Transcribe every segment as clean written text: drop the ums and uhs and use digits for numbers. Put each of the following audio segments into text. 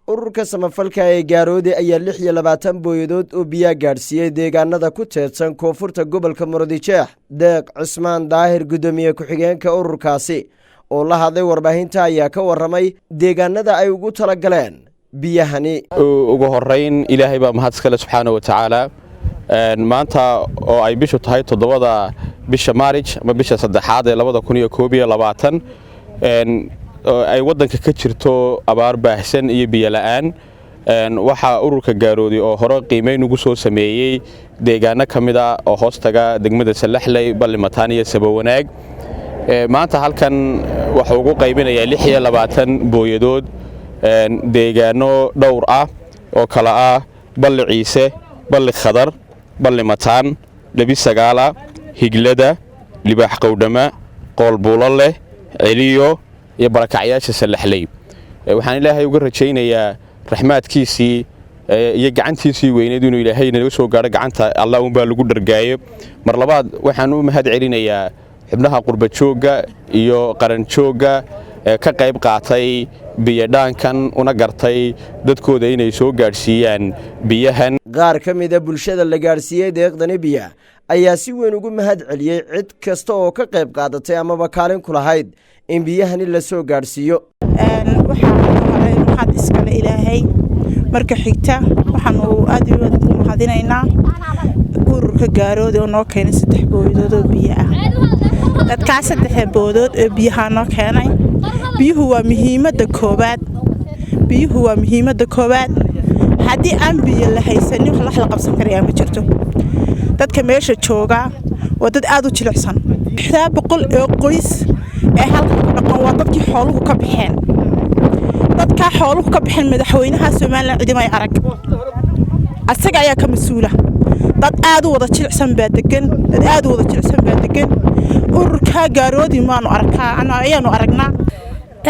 ururka samafalka ee Gaaroodi ayaa 26 booyadood oo biyo gaarsiiyay deegaanada ku teedsan koonfurta gobolka Murudijeex. Deeq Cismaan Daahir gudoomiye ku-xigeenka ururkaasi oo la hadlay warbaahinta ayaa ka waramay deegaanada ay ugu tala galeen biyahani. ugu horeyn Ilaahay baa mahad iskale subxaanahu wa ta'ala. maanta oo ay bishu tahay 7 bisha Maarch ama bisha 3 ee 2021 ay wadanka ka jirto abaar baahsan iyo biyo la'aan waxa ururka Gaaroodi oo hore qiimeyn ugu soo sameeyay deegaano kamida oo hoostaga degmada Salaxley Ballimataan iyo Sabawanaag maanta halkan waxa ugu qaybinaya 26 booyadood deegaano dhowr ah oo kala ah Balli Ciise Balli Khadar Ballimataan Labi Sagaala Higlada Libaax Qowdhama Qoolbuulo Celiyo iyo barakacyaasha Salaxley waxaan Ilaahay uga rajaynayaa raxmaadkiisii iyo gacantiisii weyneed inuu Ilaahay naga soo gaaro gacanta Allah uun baa lagu dhargaayo mar labaad waxaan u mahad celinayaa xubnaha qurba jooga iyo qaran jooga ka qayb qaatay biyadaankan una gartay dadkooda inay soo gaarsiiyaan biyahan. qaar ka mid ah bulshada la gaarsiiyay deeqdani biyo ayaa si weyn ugu mahad celiyay cid kasta oo ka qayb qaadatay ama kaalin ku lahayd in biyahani la soo gaarsiiyo. waxaan iskale Ilaahay marka xigta waxaan aad u mahadinaynaa ururka Gaaroodi oo noo keenay 3 booyadood oo biyo ah. dadka 3 booyadood oo biyaha noo keenay biyuhu waa muhiimadda koobaad haddii aan biyo la haysan wax la qabsan karayaa ma jirto. dadka meesha jooga waa dad aad u jilicsan 100 oo qoys ee halka dhaqan waa dadkii xooluhu ka baxeen dadka xooluhu ka baxeen madaxweynaha Soomaaliland cidimay arag asaga ayaa ka masuula dad aad u wada jilicsan baa degan ururka Gaaroodi maanu arkaa ayaanu aragnaa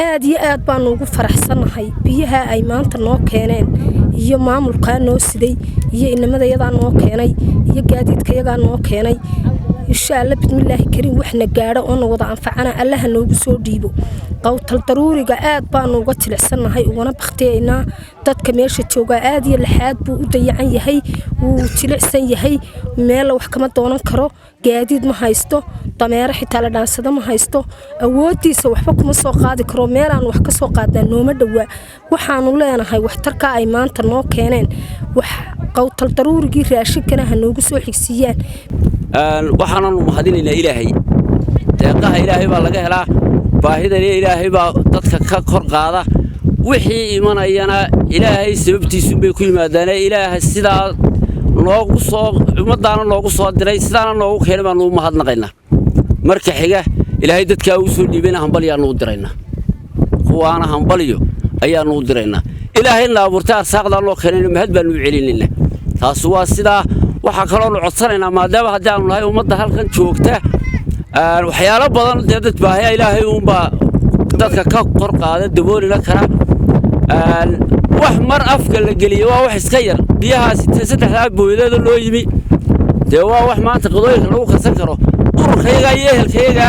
aad iyo aad baan ugu faraxsanahay biyaha ay maanta noo keeneen iyo maamulka noo siday iyo inamada yadaa noo keenay iyo gaadiidka yadaa noo keenay insha Allah bismillaahi kariim waxna gaaro oo wada anfacana Allah noogu soo dhiibo qowtal daruuriga aad baan uga jilicsanahay uguna baqteynaa dadka meesha jooga aad iyo laxaad buu u dayacan yahay uu jilicsan yahay meel wax kama doonan karo gaadiid ma haysto dameer xitaa la dhaansada ma haysto awoodiisa waxba kuma soo qaadi karo meel aan wax ka soo qaadaan nooma dhawaa waxaanu leenahay waxtarka ay maanta noo keeneen wax qowtal daruurigii raashinkana ha noogu soo xigsiiyaan waxaanu mahadinaynaa Ilaahay deeqaha Ilaahay baa laga helaa baahida Ilaahay baa dadka ka kor qaada wixii imanayana Ilaahay sababtiisu bay ku yimaadaan Ilaahay sidaa noogu soo umadaana noogu soo diray sidaana noogu keenay baan u mahadnaqaynaa marka xiga Ilaahay dadka uu soo dhiibay hanbal yaanu u diraynaa kuwaana hanbaliyo ayaanu u diraynaa Ilaahay la abuurtay arsaaqda loo keenay mahad baan u celinaynaa taas waa sidaa waxa kale oo codsanaynaa maadaama haddii aanu nahay ummadda halkan joogta waxyaalo badan dad baahay Ilaahay uun baa dadka ka kor qaada daboolina kara wax mar afka la geliyo waa wax iska yar biyahaas 3 booyadood loo yimi waa wax maanta qodooyinka lagu kasan karo ururkayga iyo ehelkayga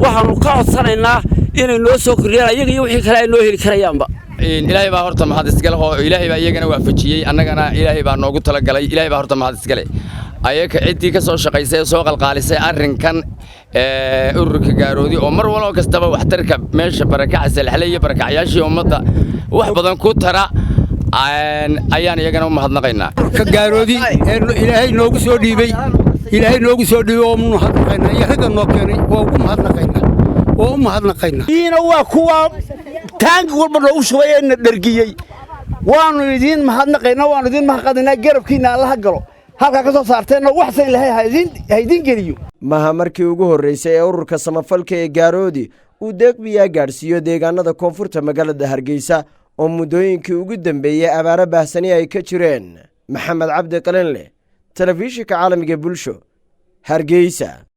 waxaanu ka codsanaynaa inay noo soo kordhiyaan iyaga iyo wixii kale ay noo heli karayaanba. Ilaahay baa horta mahad iskale oo Ilaahay baa iyagana waafajiyay annagana Ilaahay baa noogu tala galay Ilaahay baa horta mahad iskale ayaga cidii ka soo shaqaysay soo qalqaalisay arrinkan ururka Gaaroodi oo mar walba kastaba waxtarka meesha barakaca Salaxley iyo barakacyaashii ummadda wax badan ku tara ayaan iyagana u mahadnaqaynaa ururka Gaaroodi Ilaahay noogu soo dhiibay oo mahadnaqaynaa iyo ragga noo keenay waa ugu mahadnaqaynaa ina waa kuwa taank walba loo shubay dhargiyay waanu idin mahadnaqaynaa garabkiina Allah galo halka ka soo saarteen wax san Ilaahay haydin geliyo maha markii ugu horeysay ee ururka samafalka ee Gaaroodi uu deeq biyo gaarsiiyo deegaanada koonfurta magaalada Hargeysa oo muddooyinkii ugu dambeeyay abaara baahsani ay ka jireen. Maxamed Cabdi Qalinle, telefishinka caalamiga Bulsho, Hargeysa.